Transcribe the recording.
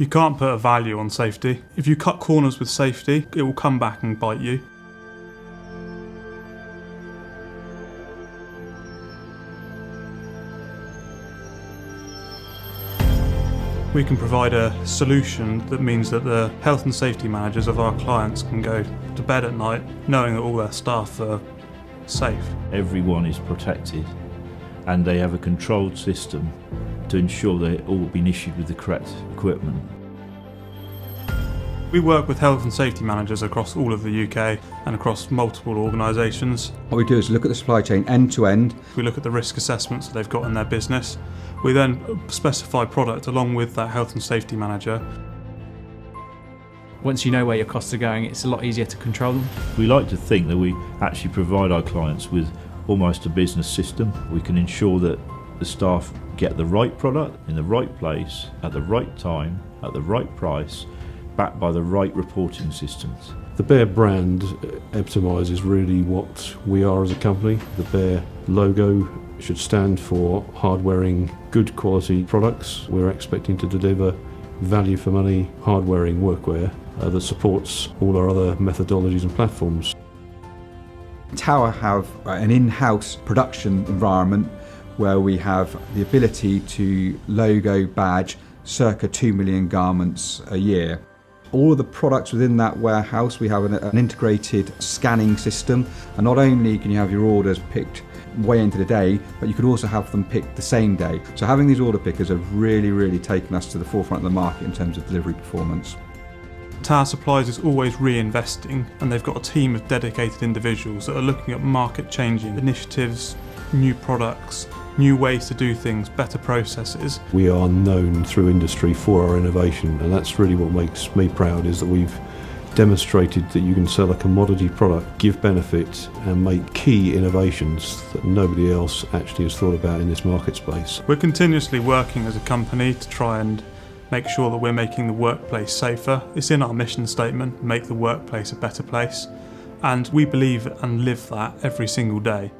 You can't put a value on safety. If you cut corners with safety, it will come back and bite you. We can provide a solution that means that the health and safety managers of our clients can go to bed at night knowing that all their staff are safe. Everyone is protected and they have a controlled system to ensure they're all being issued with the correct equipment. We work with health and safety managers across all of the UK and across multiple organisations. What we do is look at the supply chain end to end. We look at the risk assessments that they've got in their business. We then specify product along with that health and safety manager. Once you know where your costs are going, it's a lot easier to control them. We like to think that we actually provide our clients with almost a business system. We can ensure that the staff get the right product in the right place, at the right time, at the right price, backed by the right reporting systems. The Bear brand epitomises really what we are as a company. The Bear logo should stand for hard-wearing, good quality products. We're expecting to deliver value for money, hard-wearing workwear that supports all our other methodologies and platforms. Tower have an in-house production environment where we have the ability to logo badge circa 2 million garments a year. All of the products within that warehouse, we have an integrated scanning system, and not only can you have your orders picked way into the day, but you could also have them picked the same day. So having these order pickers have really taken us to the forefront of the market in terms of delivery performance. Tower Supplies is always reinvesting, and they've got a team of dedicated individuals that are looking at market-changing initiatives, new products, new ways to do things, better processes. We are known through industry for our innovation, and that's really what makes me proud, is that we've demonstrated that you can sell a commodity product, give benefit and make key innovations that nobody else actually has thought about in this market space. We're continuously working as a company to try and make sure that we're making the workplace safer. It's in our mission statement, make the workplace a better place, and we believe and live that every single day.